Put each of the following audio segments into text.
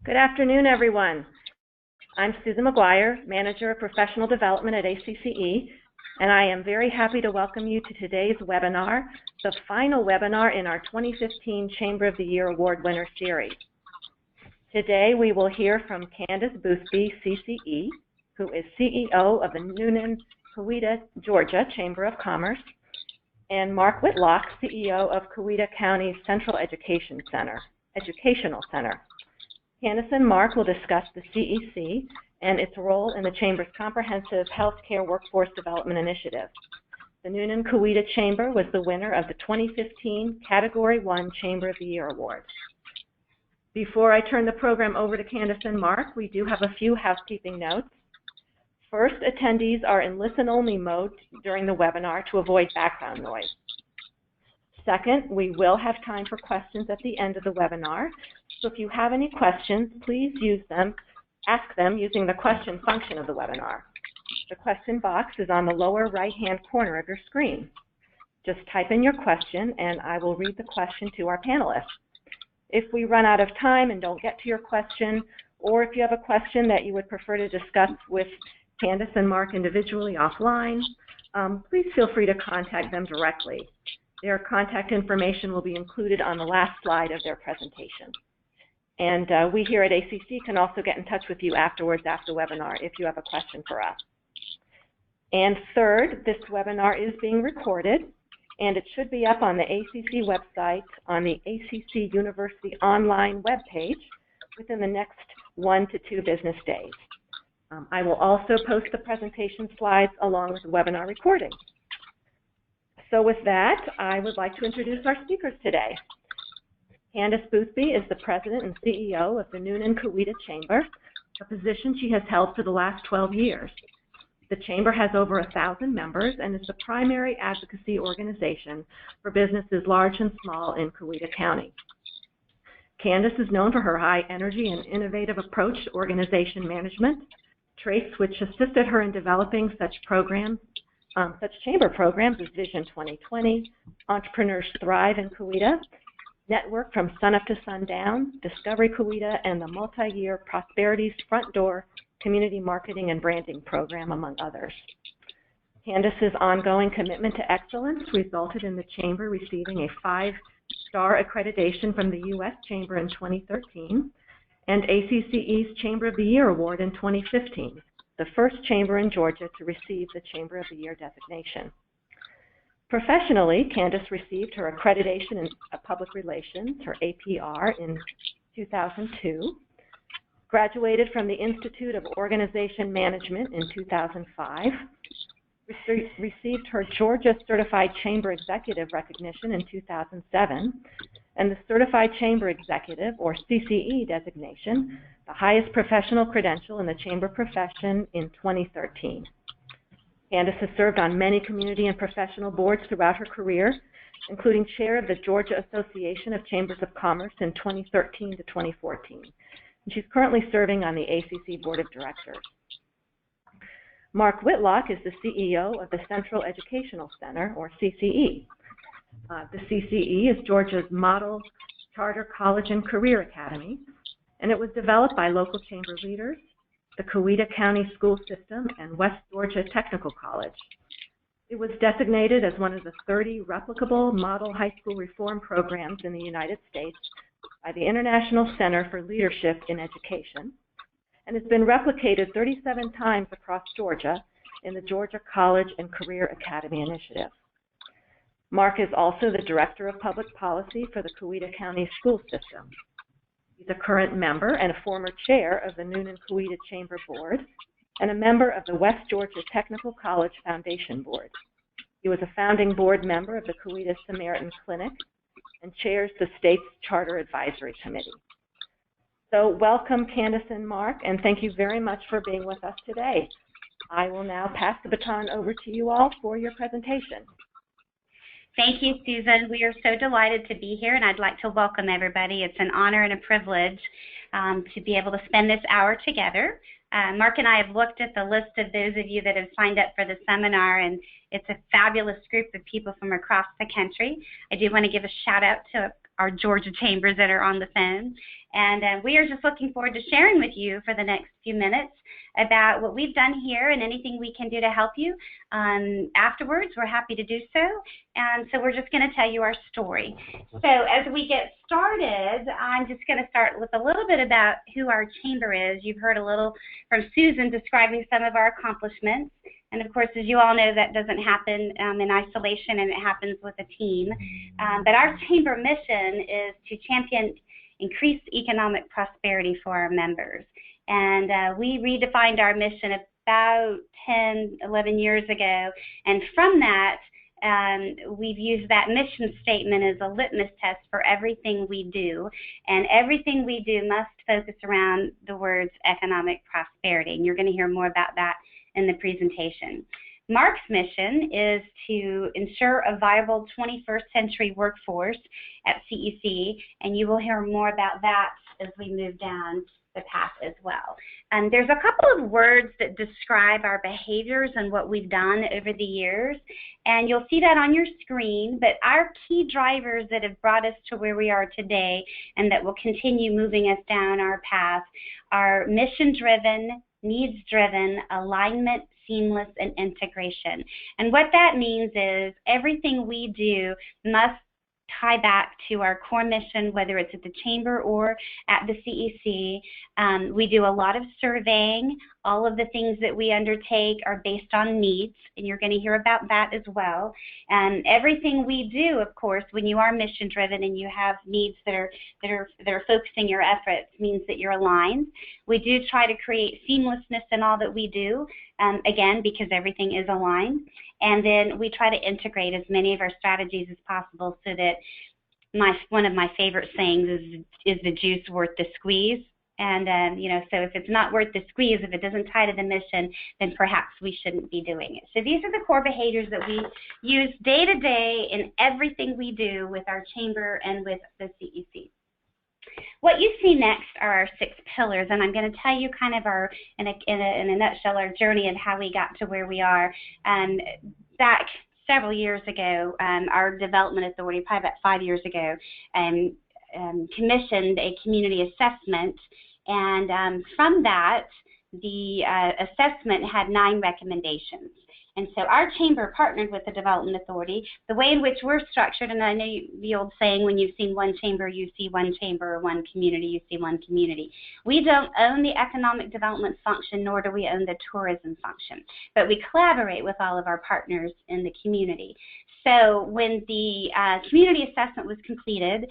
Good afternoon, everyone. I'm Susan McGuire, Manager of Professional Development at ACCE, and I am very happy to welcome you to today's webinar, the final webinar in our 2015 Chamber of the Year Award Winner Series. Today we will hear from Candace Boothby, CCE, who is CEO of the Newnan-Coweta, Georgia Chamber of Commerce, and Mark Whitlock, CEO of Coweta County Central Educational Center. Candace and Mark will discuss the CEC and its role in the Chamber's comprehensive healthcare workforce development initiative. The Newnan-Coweta Chamber was the winner of the 2015 Category 1 Chamber of the Year Award. Before I turn the program over to Candace and Mark, we do have a few housekeeping notes. First, attendees are in listen-only mode during the webinar to avoid background noise. Second, we will have time for questions at the end of the webinar. So if you have any questions, please ask them using the question function of the webinar. The question box is on the lower right-hand corner of your screen. Just type in your question and I will read the question to our panelists. If we run out of time and don't get to your question, or if you have a question that you would prefer to discuss with Candace and Mark individually offline, please feel free to contact them directly. Their contact information will be included on the last slide of their presentation. And we here at ACC can also get in touch with you afterwards after the webinar if you have a question for us. And third, this webinar is being recorded, and it should be up on the ACC website on the ACC University online webpage within the next 1 to 2 business days. I will also post the presentation slides along with the webinar recording. So with that, I would like to introduce our speakers today. Candace Boothby is the President and CEO of the Newnan-Coweta Chamber, a position she has held for the last 12 years. The Chamber has over 1,000 members and is the primary advocacy organization for businesses large and small in Coweta County. Candace is known for her high energy and innovative approach to organization management, traits which assisted her in developing such chamber programs as Vision 2020, Entrepreneurs Thrive in Coweta, Network from Sunup to Sundown, Discovery Coweta, and the multi-year Prosperity's Front Door Community Marketing and Branding Program, among others. Candace's ongoing commitment to excellence resulted in the Chamber receiving a 5-star accreditation from the U.S. Chamber in 2013 and ACCE's Chamber of the Year Award in 2015, the first chamber in Georgia to receive the Chamber of the Year designation. Professionally, Candace received her accreditation in Public Relations, her APR, in 2002, graduated from the Institute of Organization Management in 2005, received her Georgia Certified Chamber Executive recognition in 2007, and the Certified Chamber Executive, or CCE designation, the highest professional credential in the chamber profession, in 2013. Candace has served on many community and professional boards throughout her career, including chair of the Georgia Association of Chambers of Commerce in 2013 to 2014. And she's currently serving on the ACC Board of Directors. Mark Whitlock is the CEO of the Central Educational Center, or CCE. The CCE is Georgia's model charter college and career academy, and it was developed by local chamber leaders, the Coweta County School System, and West Georgia Technical College. It was designated as one of the 30 replicable model high school reform programs in the United States by the International Center for Leadership in Education, and has been replicated 37 times across Georgia in the Georgia College and Career Academy Initiative. Mark is also the Director of Public Policy for the Coweta County School System. He's a current member and a former chair of the Newnan-Coweta Chamber Board and a member of the West Georgia Technical College Foundation Board. He was a founding board member of the Coweta Samaritan Clinic and chairs the state's Charter Advisory Committee. So welcome, Candace and Mark, and thank you very much for being with us today. I will now pass the baton over to you all for your presentation. Thank you, Susan. We are so delighted to be here, and I'd like to welcome everybody. It's an honor and a privilege to be able to spend this hour together. Mark and I have looked at the list of those of you that have signed up for the seminar, and it's a fabulous group of people from across the country. I do want to give a shout out to our Georgia chambers that are on the phone, And we are just looking forward to sharing with you for the next few minutes about what we've done here and anything we can do to help you. Afterwards, we're happy to do so. And so we're just going to tell you our story. So as we get started, I'm just going to start with a little bit about who our chamber is. You've heard a little from Susan describing some of our accomplishments. And of course, as you all know, that doesn't happen in isolation, and it happens with a team. But our chamber mission is to champion increased economic prosperity for our members. And we redefined our mission about 10, 11 years ago. And from that, we've used that mission statement as a litmus test for everything we do. And everything we do must focus around the words economic prosperity. And you're going to hear more about that in the presentation. Mark's mission is to ensure a viable 21st century workforce at CEC, and you will hear more about that as we move down the path as well. There's a couple of words that describe our behaviors and what we've done over the years, and you'll see that on your screen, but our key drivers that have brought us to where we are today and that will continue moving us down our path are mission-driven, needs-driven, alignment, seamless, and integration. And what that means is everything we do must tie back to our core mission, whether it's at the Chamber or at the CEC. We do a lot of surveying. All of the things that we undertake are based on needs, and you're going to hear about that as well. And everything we do, of course, when you are mission-driven and you have needs that are focusing your efforts, means that you're aligned. We do try to create seamlessness in all that we do, again, because everything is aligned. And then we try to integrate as many of our strategies as possible so that one of my favorite sayings is the juice worth the squeeze. And, so if it's not worth the squeeze, if it doesn't tie to the mission, then perhaps we shouldn't be doing it. So these are the core behaviors that we use day to day in everything we do with our chamber and with the CEC. What you see next are our 6 pillars, and I'm going to tell you kind of in a nutshell, our journey and how we got to where we are. Back several years ago, our development authority, probably about 5 years ago, commissioned a community assessment, and from that, the assessment had 9 recommendations. And so our chamber partnered with the Development Authority. The way in which we're structured, and I know the old saying, when you've seen one chamber, you see one chamber, or one community, you see one community. We don't own the economic development function, nor do we own the tourism function, but we collaborate with all of our partners in the community. So when the community assessment was completed,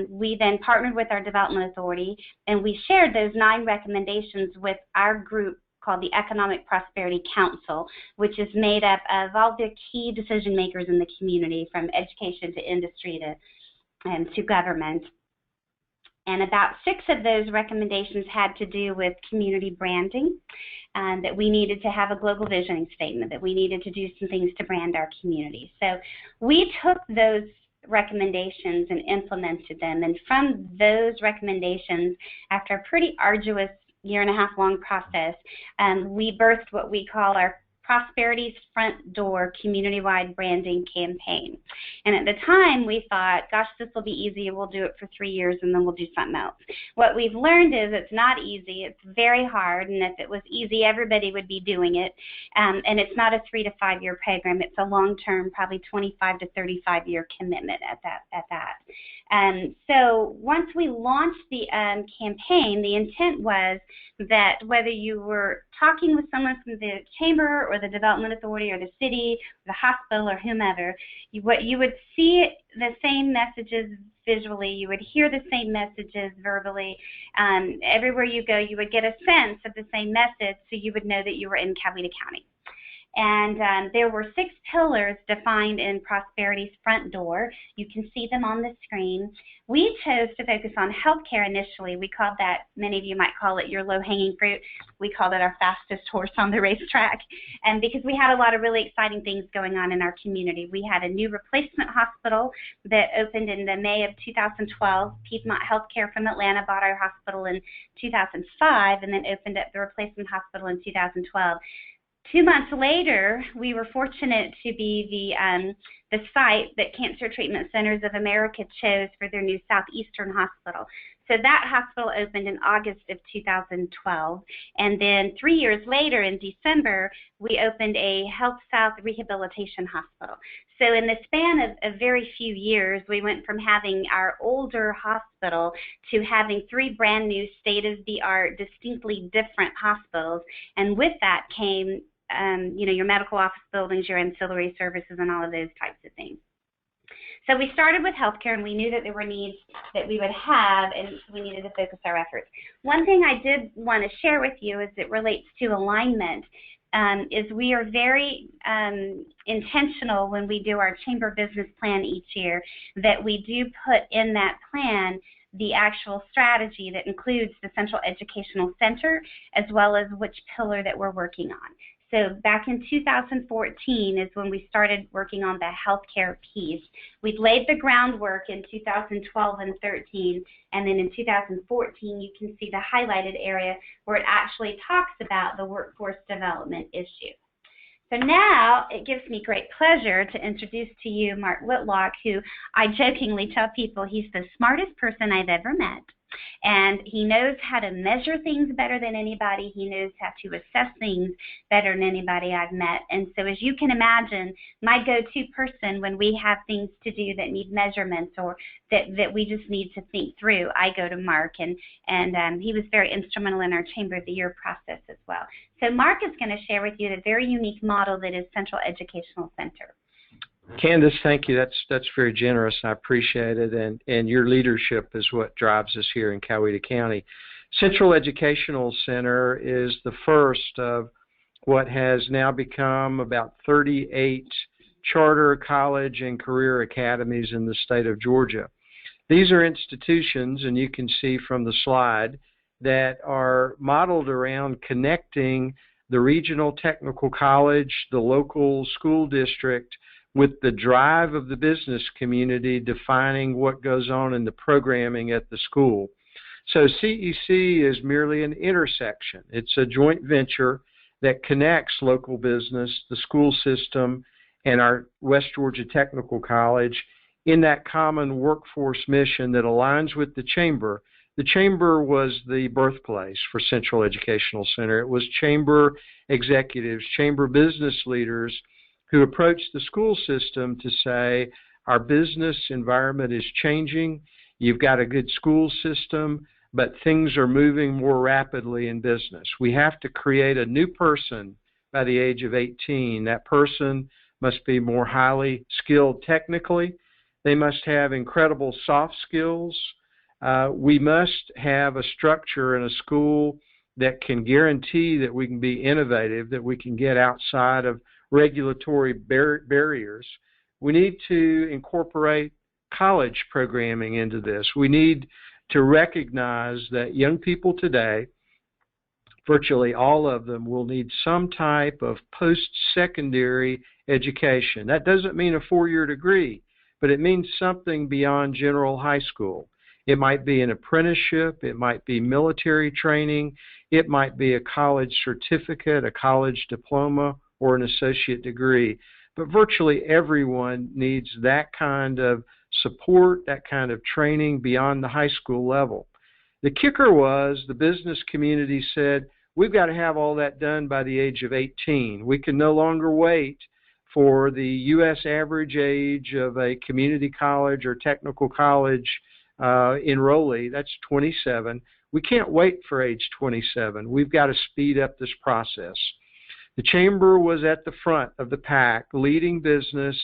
we then partnered with our Development Authority, and we shared those 9 recommendations with our group called the Economic Prosperity Council, which is made up of all the key decision makers in the community, from education to industry to government. And about 6 of those recommendations had to do with community branding, that we needed to have a global visioning statement, that we needed to do some things to brand our community. So we took those recommendations and implemented them. And from those recommendations, after a pretty arduous 1.5-year long process, we birthed what we call our Prosperity's Front Door community-wide branding campaign. And at the time, we thought, gosh, this will be easy, we'll do it for 3 years and then we'll do something else. What we've learned is it's not easy, it's very hard, and if it was easy, everybody would be doing it. And it's not a 3 to 5 year program, it's a long-term, probably 25 to 35 year commitment at that. So once we launched the campaign, the intent was that whether you were talking with someone from the chamber or the development authority or the city, the hospital or whomever, you would see the same messages visually, you would hear the same messages verbally. Everywhere you go, you would get a sense of the same message, so you would know that you were in Coweta County. And there were 6 pillars defined in Prosperity's Front Door. You can see them on the screen. We chose to focus on healthcare initially. We called that, many of you might call it your low-hanging fruit. We called it our fastest horse on the racetrack. And because we had a lot of really exciting things going on in our community. We had a new replacement hospital that opened in the May of 2012. Piedmont Healthcare from Atlanta bought our hospital in 2005 and then opened up the replacement hospital in 2012. 2 months later, we were fortunate to be the site that Cancer Treatment Centers of America chose for their new Southeastern Hospital. So that hospital opened in August of 2012, and then 3 years later, in December, we opened a Health South Rehabilitation Hospital. So in the span of very few years, we went from having our older hospital to having 3 brand new state-of-the-art, distinctly different hospitals, and with that came your medical office buildings, your ancillary services, and all of those types of things. So we started with healthcare, and we knew that there were needs that we would have, and we needed to focus our efforts. One thing I did want to share with you as it relates to alignment is we are very intentional when we do our chamber business plan each year that we do put in that plan the actual strategy that includes the Central Educational Center as well as which pillar that we're working on. So back in 2014 is when we started working on the healthcare piece. We laid the groundwork in 2012 and 13, and then in 2014 you can see the highlighted area where it actually talks about the workforce development issue. So now it gives me great pleasure to introduce to you Mark Whitlock, who I jokingly tell people he's the smartest person I've ever met. And he knows how to measure things better than anybody. He knows how to assess things better than anybody I've met. And so as you can imagine, my go-to person when we have things to do that need measurements or that we just need to think through, I go to Mark. And he was very instrumental in our Chamber of the Year process as well. So Mark is going to share with you the very unique model that is Central Educational Center. Candace, thank you. That's very generous. I appreciate it. And your leadership is what drives us here in Coweta County. Central Educational Center is the first of what has now become about 38 charter college and career academies in the state of Georgia. These are institutions, and you can see from the slide, that are modeled around connecting the regional technical college, the local school district, with the drive of the business community defining what goes on in the programming at the school. So CEC is merely an intersection. It's a joint venture that connects local business, the school system, and our West Georgia Technical College in that common workforce mission that aligns with the Chamber. The Chamber was the birthplace for Central Educational Center. It was Chamber executives, Chamber business leaders who approached the school system to say, our business environment is changing, you've got a good school system, but things are moving more rapidly in business. We have to create a new person by the age of 18. That person must be more highly skilled technically. They must have incredible soft skills. We must have a structure in a school that can guarantee that we can be innovative, that we can get outside of regulatory barriers. We need to incorporate college programming into this. We need to recognize that young people today, virtually all of them, will need some type of post-secondary education. That doesn't mean a 4-year degree, but it means something beyond general high school. It might be an apprenticeship, it might be military training, it might be a college certificate, a college diploma, or an associate degree. But virtually everyone needs that kind of support, that kind of training beyond the high school level. The kicker was the business community said, we've got to have all that done by the age of 18. We can no longer wait for the U.S. average age of a community college or technical college enrollee. That's 27. We can't wait for age 27. We've got to speed up this process. The Chamber was at the front of the pack, leading business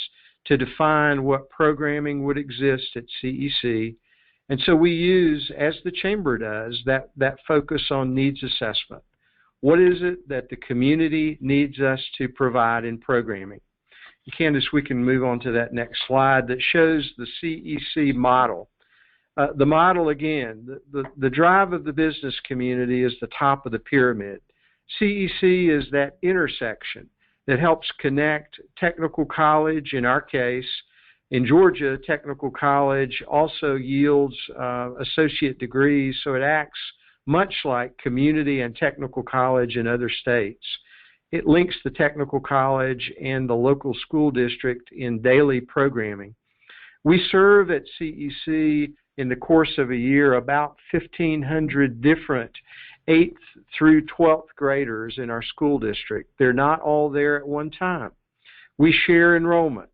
to define what programming would exist at CEC. And so we use, as the Chamber does, that focus on needs assessment. What is it that the community needs us to provide in programming? Candace, we can move on to that next slide that shows the CEC model. The model, again, the drive of the business community is the top of the pyramid. CEC is that intersection that helps connect technical college, in our case. In Georgia, technical college also yields associate degrees, so it acts much like community and technical college in other states. It links the technical college and the local school district in daily programming. We serve at CEC in the course of a year about 1,500 different 8th through 12th graders in our school district. They're not all there at one time. We share enrollment.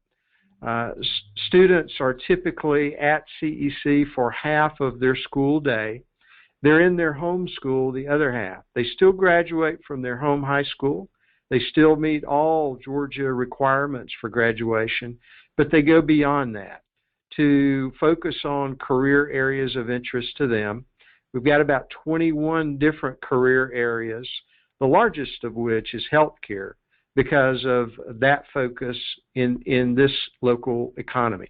Students are typically at CEC for half of their school day. They're in their home school the other half. They still graduate from their home high school. They still meet all Georgia requirements for graduation, but they go beyond that to focus on career areas of interest to them. We've got about 21 different career areas, the largest of which is healthcare, because of that focus in this local economy.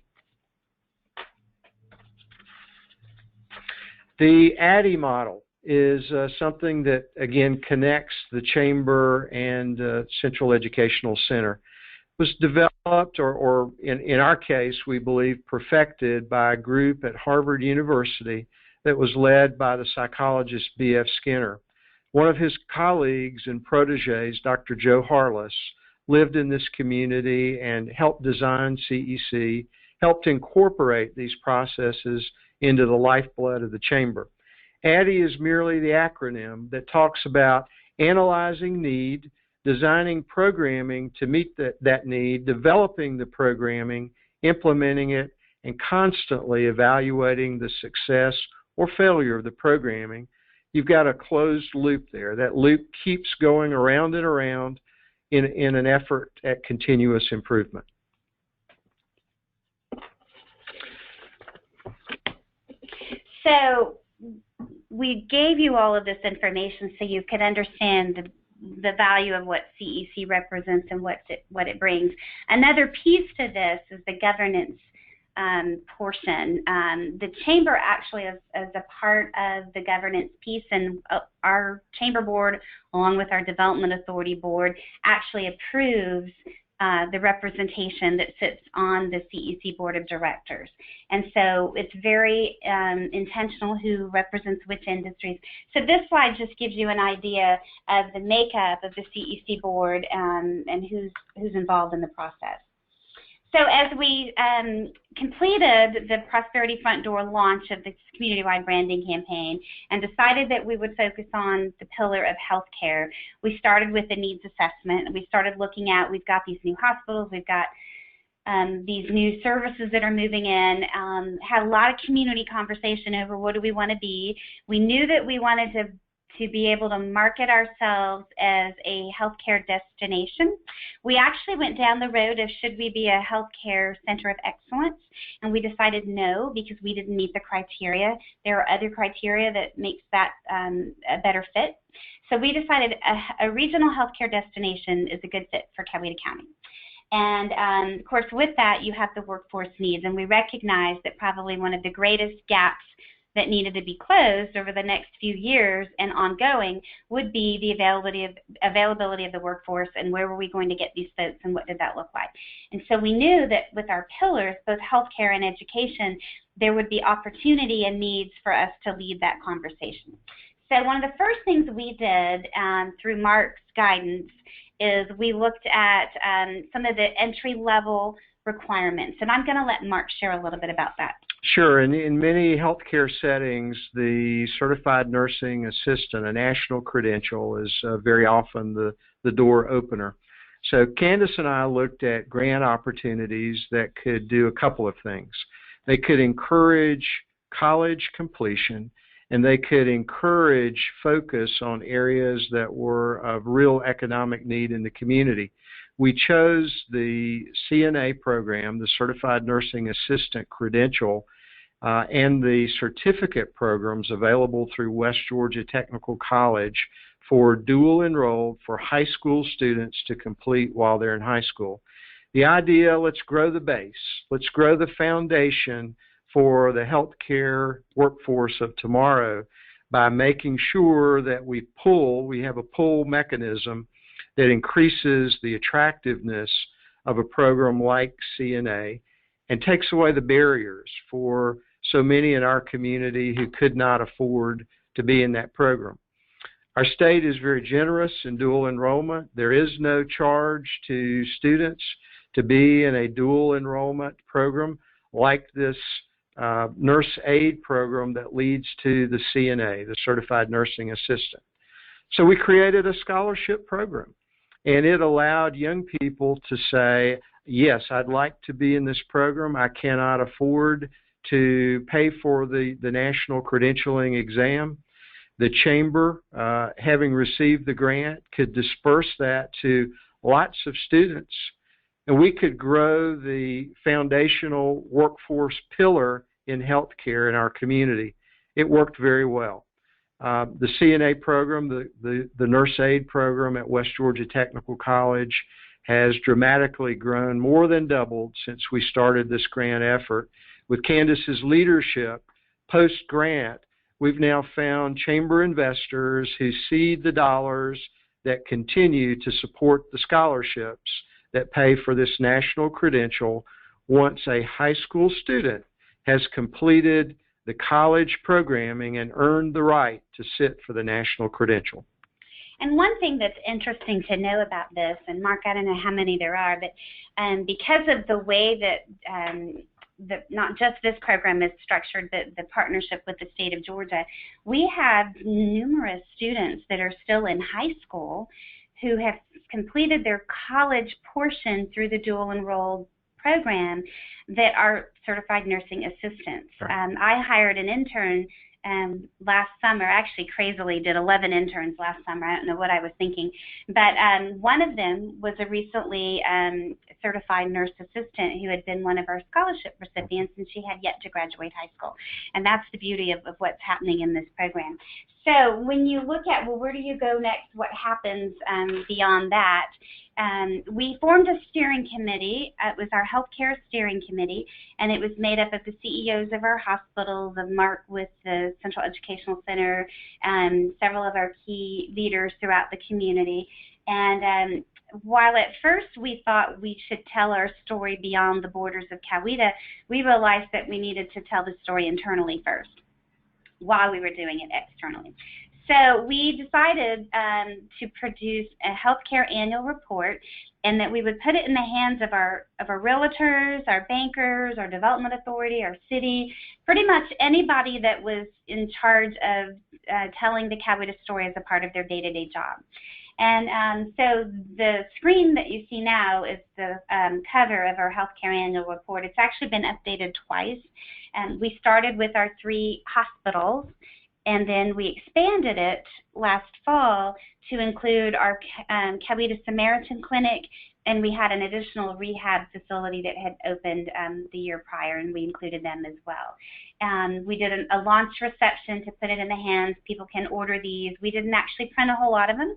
The ACCE model is something that, again, connects the Chamber and Central Educational Center. It was developed, or in our case, we believe perfected by a group at Harvard University that was led by the psychologist B.F. Skinner. One of his colleagues and proteges, Dr. Joe Harless, lived in this community and helped design CEC, helped incorporate these processes into the lifeblood of the Chamber. ACCE is merely the acronym that talks about analyzing need, designing programming to meet that need, developing the programming, implementing it, and constantly evaluating the success or failure of the programming. You've got a closed loop there. That loop keeps going around and around in an effort at continuous improvement. So we gave you all of this information so you could understand the value of what CEC represents and what it brings. Another piece to this is the governance portion. The Chamber actually, as a part of the governance piece, and our Chamber Board, along with our Development Authority Board, actually approves the representation that sits on the CEC Board of Directors. And so it's very intentional who represents which industries. So this slide just gives you an idea of the makeup of the CEC Board and who's involved in the process. So as we completed the Prosperity Front Door launch of the community-wide branding campaign and decided that we would focus on the pillar of healthcare, we started with the needs assessment. We started looking at, we've got these new hospitals, we've got these new services that are moving in, had a lot of community conversation over what do we want to be. We knew that we wanted to be able to market ourselves as a healthcare destination. We actually went down the road of should we be a healthcare center of excellence, and we decided no, because we didn't meet the criteria. There are other criteria that makes that a better fit. So we decided a regional healthcare destination is a good fit for Coweta County. And of course, with that, you have the workforce needs, and we recognize that probably one of the greatest gaps that needed to be closed over the next few years and ongoing would be the availability of the workforce, and where were we going to get these folks and what did that look like. And so we knew that with our pillars, both healthcare and education, there would be opportunity and needs for us to lead that conversation. So one of the first things we did through Mark's guidance is we looked at some of the entry-level requirements, and I'm going to let Mark share a little bit about that. Sure. In many healthcare settings, the certified nursing assistant, a national credential, is very often the door opener. So Candace and I looked at grant opportunities that could do a couple of things. They could encourage college completion, and they could encourage focus on areas that were of real economic need in the community. We chose the CNA program, the Certified Nursing Assistant credential, and the certificate programs available through West Georgia Technical College for dual enrolled for high school students to complete while they're in high school. The idea, let's grow the base. Let's grow the foundation for the healthcare workforce of tomorrow by making sure that we have a pull mechanism that increases the attractiveness of a program like CNA and takes away the barriers for so many in our community who could not afford to be in that program. Our state is very generous in dual enrollment. There is no charge to students to be in a dual enrollment program like this nurse aid program that leads to the CNA, the Certified Nursing Assistant. So we created a scholarship program, and it allowed young people to say, yes, I'd like to be in this program. I cannot afford to pay for the national credentialing exam. The Chamber, having received the grant, could disperse that to lots of students, and we could grow the foundational workforce pillar in healthcare in our community. It worked very well. The CNA program, the nurse aid program at West Georgia Technical College has dramatically grown, more than doubled since we started this grant effort. With Candace's leadership, post-grant, we've now found chamber investors who seed the dollars that continue to support the scholarships that pay for this national credential once a high school student has completed the college programming and earned the right to sit for the national credential. And one thing that's interesting to know about this, and Mark, I don't know how many there are, but because of the way that not just this program is structured, but the partnership with the state of Georgia, we have numerous students that are still in high school who have completed their college portion through the dual enrolled program that are certified nursing assistants. Right. I hired an intern last summer, actually crazily did 11 interns last summer. I don't know what I was thinking. But one of them was a recently certified nurse assistant who had been one of our scholarship recipients, and she had yet to graduate high school. And that's the beauty of what's happening in this program. So when you look at, well, where do you go next? What happens beyond that? We formed a steering committee. It was our healthcare steering committee, and it was made up of the CEOs of our hospitals, of Mark with the Central Educational Center, several of our key leaders throughout the community. And while at first we thought we should tell our story beyond the borders of Coweta, we realized that we needed to tell the story internally first while we were doing it externally. So we decided to produce a healthcare annual report, and that we would put it in the hands of our realtors, our bankers, our development authority, our city, pretty much anybody that was in charge of telling the Coweta story as a part of their day-to-day job. And so the screen that you see now is the cover of our healthcare annual report. It's actually been updated twice. We started with our 3 hospitals, and then we expanded it last fall to include our Coweta Samaritan Clinic, and we had an additional rehab facility that had opened the year prior, and we included them as well. We did a launch reception to put it in the hands. People can order these. We didn't actually print a whole lot of them.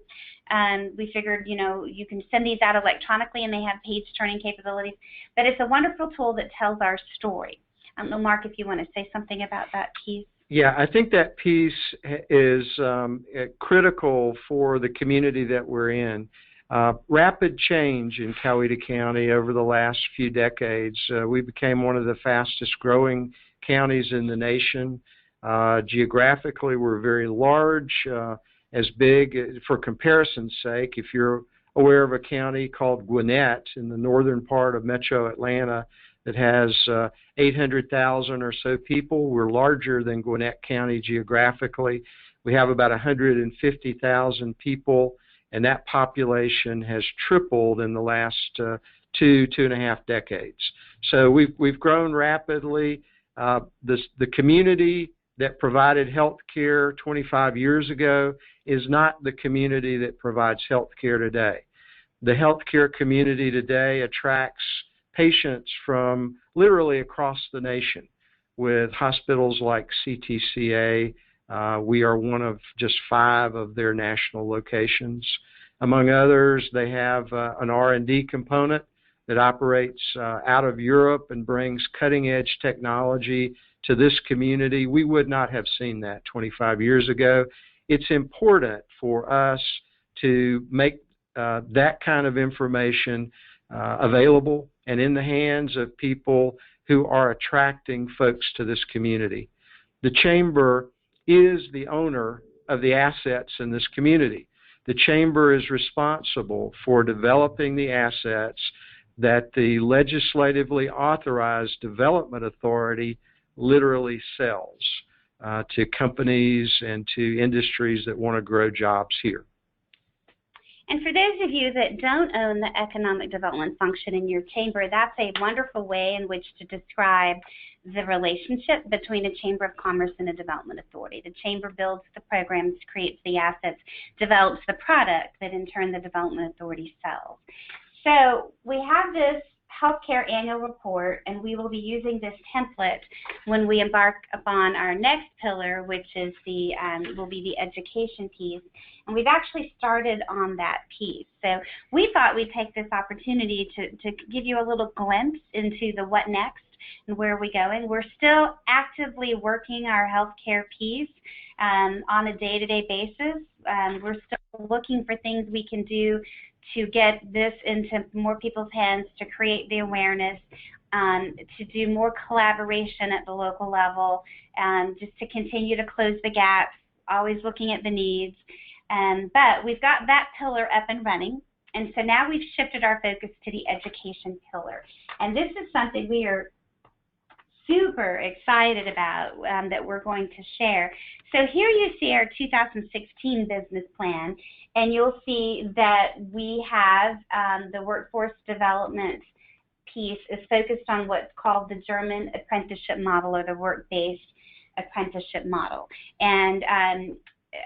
We figured, you know, you can send these out electronically, and they have page-turning capabilities. But it's a wonderful tool that tells our story. I don't know, Mark, if you want to say something about that piece. Yeah, I think that piece is critical for the community that we're in. Rapid change in Coweta County over the last few decades. We became one of the fastest growing counties in the nation. Geographically, we're very large, as big, for comparison's sake, if you're aware of a county called Gwinnett in the northern part of metro Atlanta that has 800,000 or so people. We're larger than Gwinnett County geographically. We have about 150,000 people, and that population has tripled in the last 2.5 decades. So we've grown rapidly. The community that provided health care 25 years ago is not the community that provides health care today. The health care community today attracts patients from literally across the nation with hospitals like CTCA. We are one of just 5 of their national locations. Among others, they have an R&D component that operates out of Europe and brings cutting-edge technology to this community. We would not have seen that 25 years ago. It's important for us to make that kind of information available and in the hands of people who are attracting folks to this community. The Chamber is the owner of the assets in this community. The Chamber is responsible for developing the assets that the legislatively authorized development authority literally sells to companies and to industries that want to grow jobs here. And for those of you that don't own the economic development function in your chamber, that's a wonderful way in which to describe the relationship between a Chamber of Commerce and a development authority. The Chamber builds the programs, creates the assets, develops the product that in turn the development authority sells. So we have this healthcare annual report, and we will be using this template when we embark upon our next pillar, which is the will be the education piece. And we've actually started on that piece. So we thought we'd take this opportunity to give you a little glimpse into the what next and where are we going. We're still actively working our healthcare piece on a day-to-day basis. We're still looking for things we can do to get this into more people's hands, to create the awareness, to do more collaboration at the local level, just to continue to close the gaps, always looking at the needs. But we've got that pillar up and running, and so now we've shifted our focus to the education pillar. And this is something we are super excited about that we're going to share. So here you see our 2016 business plan, and you'll see that we have the workforce development piece is focused on what's called the German apprenticeship model, or the work-based apprenticeship model. And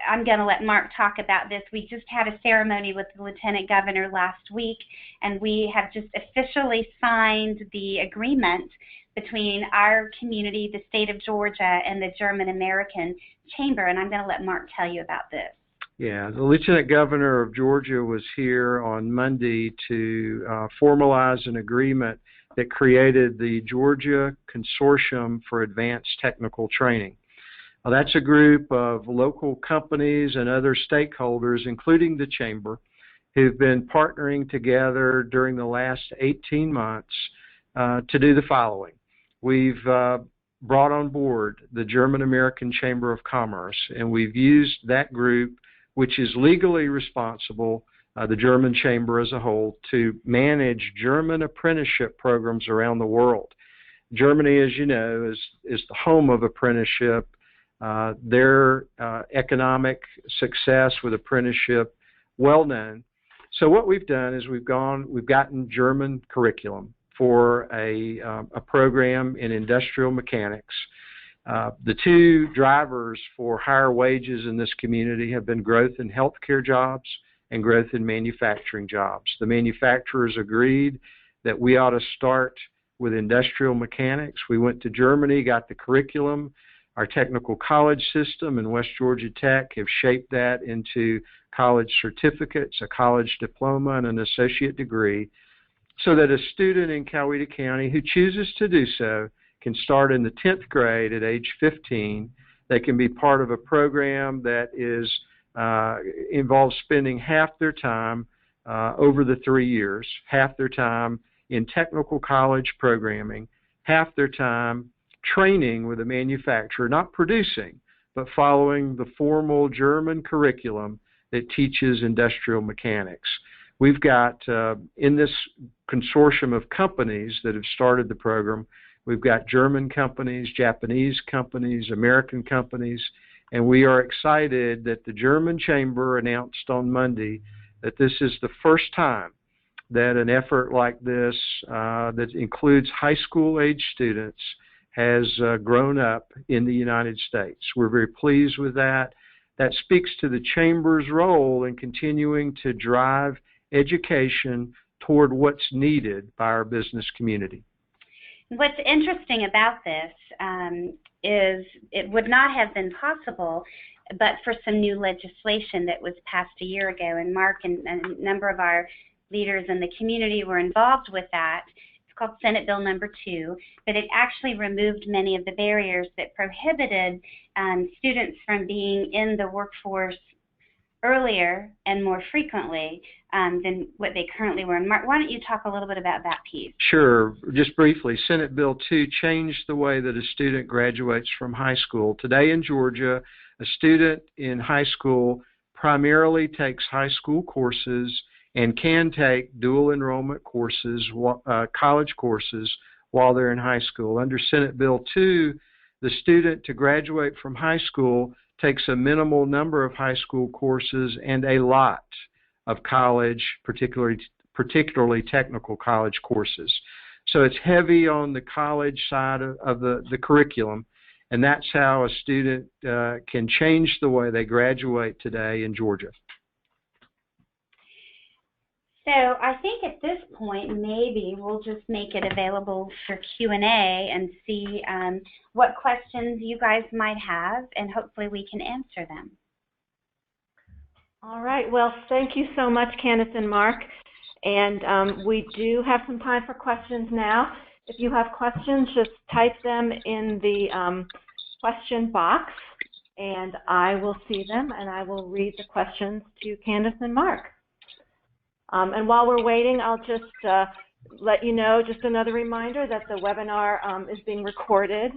I'm going to let Mark talk about this. We just had a ceremony with the Lieutenant Governor last week, and we have just officially signed the agreement between our community, the state of Georgia, and the German American Chamber, and I'm going to let Mark tell you about this. Yeah, the Lieutenant Governor of Georgia was here on Monday to formalize an agreement that created the Georgia Consortium for Advanced Technical Training. That's a group of local companies and other stakeholders, including the Chamber, who've been partnering together during the last 18 months to do the following. We've brought on board the German American Chamber of Commerce, and we've used that group, which is legally responsible, the German Chamber as a whole, to manage German apprenticeship programs around the world. Germany, as you know, is the home of apprenticeship. Their economic success with apprenticeship, well known. So what we've done is we've gotten German curriculum for a program in industrial mechanics. The two drivers for higher wages in this community have been growth in healthcare jobs and growth in manufacturing jobs. The manufacturers agreed that we ought to start with industrial mechanics. We went to Germany, got the curriculum. Our technical college system and West Georgia Tech have shaped that into college certificates, a college diploma, and an associate degree, so that a student in Coweta County who chooses to do so can start in the 10th grade at age 15. They can be part of a program that involves spending half their time over the 3 years, half their time in technical college programming, half their time training with a manufacturer, not producing, but following the formal German curriculum that teaches industrial mechanics. We've got, in this consortium of companies that have started the program, we've got German companies, Japanese companies, American companies, and we are excited that the German Chamber announced on Monday that this is the first time that an effort like this that includes high school age students has grown up in the United States. We're very pleased with that. That speaks to the Chamber's role in continuing to drive education toward what's needed by our business community. What's interesting about this is it would not have been possible but for some new legislation that was passed a year ago, and Mark and a number of our leaders in the community were involved with that. Called Senate Bill number 2, but it actually removed many of the barriers that prohibited students from being in the workforce earlier and more frequently than what they currently were. And Mark, why don't you talk a little bit about that piece? Sure. Just briefly, Senate Bill 2 changed the way that a student graduates from high school. Today in Georgia, a student in high school primarily takes high school courses and can take dual enrollment courses, college courses, while they're in high school. Under Senate Bill 2, the student to graduate from high school takes a minimal number of high school courses and a lot of college, particularly technical college courses. So it's heavy on the college side of the curriculum, and that's how a student can change the way they graduate today in Georgia. So I think at this point, maybe we'll just make it available for Q&A and see what questions you guys might have, and hopefully we can answer them. All right. Well, thank you so much, Candace and Mark. And we do have some time for questions now. If you have questions, just type them in the question box, and I will see them, and I will read the questions to Candace and Mark. And while we're waiting, I'll just let you know, just another reminder that the webinar is being recorded.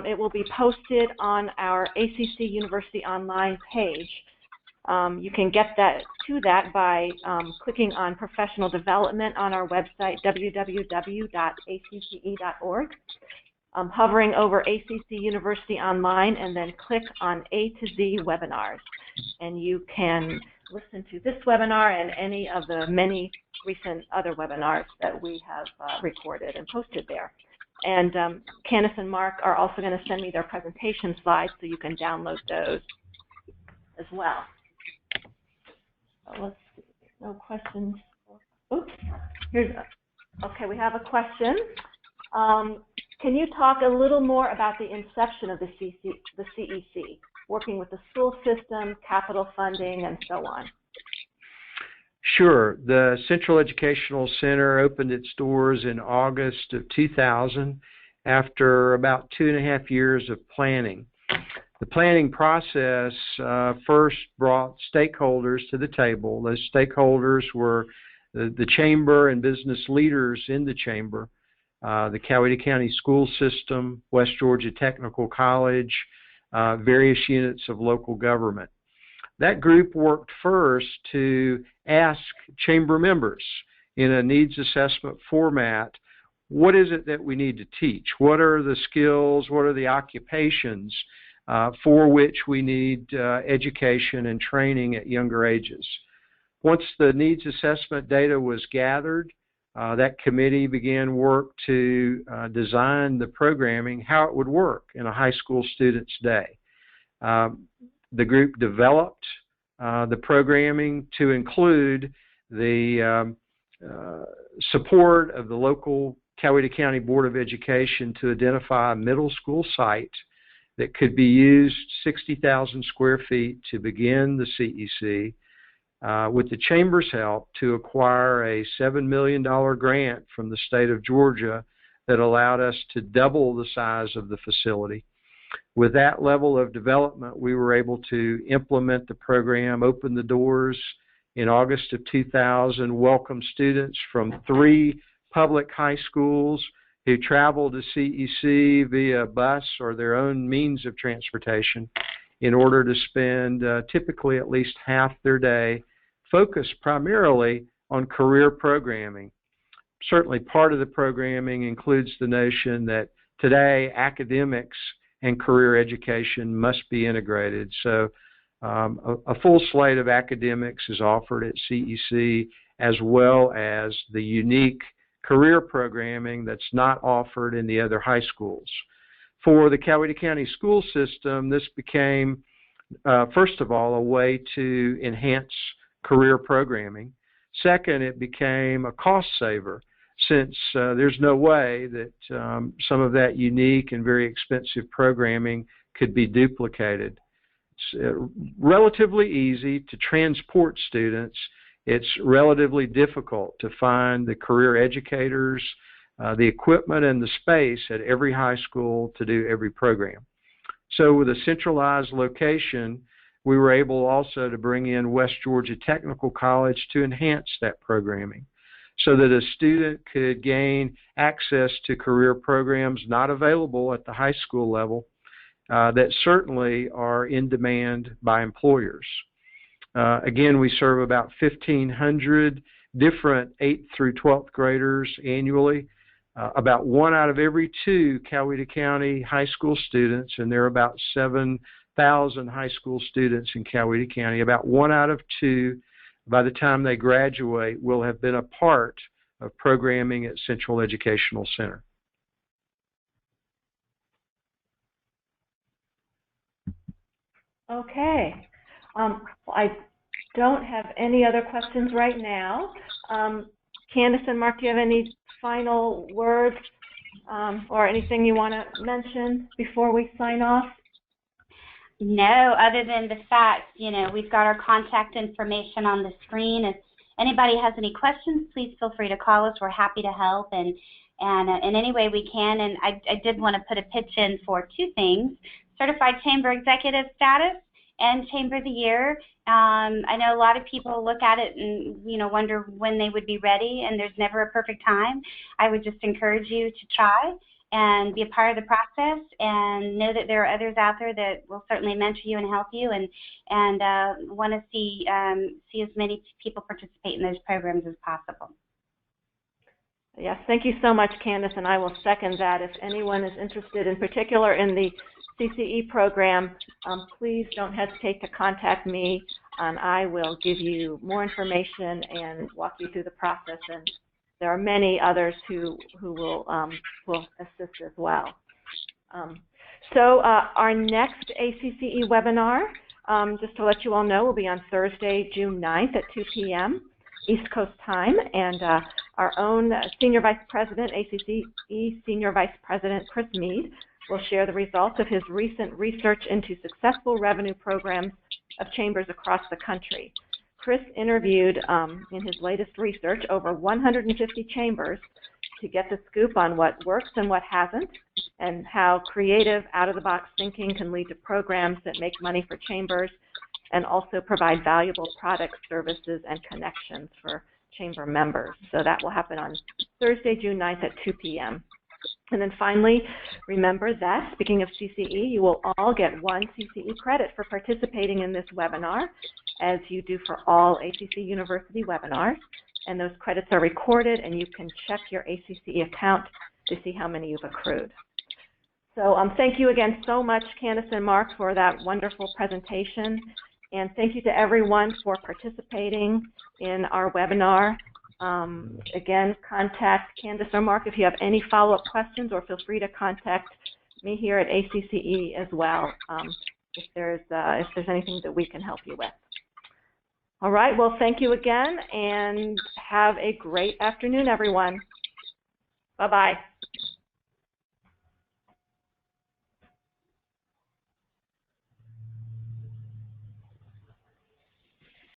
It will be posted on our ACC University Online page. You can get to that by clicking on professional development on our website, www.acce.org, hovering over ACC University Online, and then click on A to Z webinars. And you can listen to this webinar and any of the many recent other webinars that we have recorded and posted there. And Candace and Mark are also going to send me their presentation slides so you can download those as well. So let's see, no questions. Oops, okay, we have a question. Can you talk a little more about the inception of the CEC, working with the school system, capital funding, and so on? Sure. The Central Educational Center opened its doors in August of 2000 after about 2.5 years of planning. The planning process first brought stakeholders to the table. Those stakeholders were the chamber and business leaders in the chamber, the Coweta County school system, West Georgia Technical College, various units of local government. That group worked first to ask chamber members in a needs assessment format, what is it that we need to teach? What are the skills? What are the occupations for which we need education and training at younger ages? Once the needs assessment data was gathered, that committee began work to design the programming, how it would work in a high school student's day. The group developed the programming to include the support of the local Coweta County Board of Education to identify a middle school site that could be used 60,000 square feet to begin the CEC, with the Chamber's help to acquire a $7 million grant from the state of Georgia that allowed us to double the size of the facility. With that level of development, we were able to implement the program, open the doors in August of 2000, welcome students from 3 public high schools who travel to CEC via bus or their own means of transportation in order to spend typically at least half their day focused primarily on career programming. Certainly part of the programming includes the notion that today academics and career education must be integrated. So a full slate of academics is offered at CEC, as well as the unique career programming that's not offered in the other high schools. For the Coweta County school system, this became, first of all, a way to enhance career programming. Second, it became a cost saver, since there's no way that some of that unique and very expensive programming could be duplicated. It's relatively easy to transport students. It's relatively difficult to find the career educators, the equipment and the space at every high school to do every program. So with a centralized location, we were able also to bring in West Georgia Technical College to enhance that programming, so that a student could gain access to career programs not available at the high school level, that certainly are in demand by employers. Again, we serve about 1,500 different 8th through 12th graders annually. About 1 out of every 2 Coweta County high school students, and there are about 7,000 high school students in Coweta County, about 1 out of 2, by the time they graduate, will have been a part of programming at Central Educational Center. Okay. Well, I don't have any other questions right now. Candace and Mark, do you have any final words or anything you want to mention before we sign off? No, other than the fact, we've got our contact information on the screen. If anybody has any questions, please feel free to call us. We're happy to help and in any way we can. And I did want to put a pitch in for 2 things: Certified Chamber Executive status and Chamber of the Year. I know a lot of people look at it and wonder when they would be ready, and there's never a perfect time. I would just encourage you to try and be a part of the process, and know that there are others out there that will certainly mentor you and help you, and want to see as many people participate in those programs as possible. Yes, thank you so much, Candace, and I will second that. If anyone is interested in particular in the CCE program, please don't hesitate to contact me, and I will give you more information and walk you through the process. And there are many others who will assist as well. So our next ACCE webinar, just to let you all know, will be on Thursday, June 9th at 2 p.m. East Coast time, and our own Senior Vice President, ACCE Senior Vice President Chris Mead, will share the results of his recent research into successful revenue programs of chambers across the country. Chris interviewed, in his latest research, over 150 chambers to get the scoop on what works and what hasn't, and how creative, out-of-the-box thinking can lead to programs that make money for chambers and also provide valuable products, services, and connections for chamber members. So that will happen on Thursday, June 9th at 2 p.m. And then finally, remember that, speaking of CCE, you will all get 1 CCE credit for participating in this webinar, as you do for all ACC University webinars. And those credits are recorded, and you can check your ACCE account to see how many you've accrued. So thank you again so much, Candace and Mark, for that wonderful presentation. And thank you to everyone for participating in our webinar. Again, contact Candace or Mark if you have any follow-up questions, or feel free to contact me here at ACCE as well if there's anything that we can help you with. All right, well, thank you again, and have a great afternoon, everyone. Bye-bye.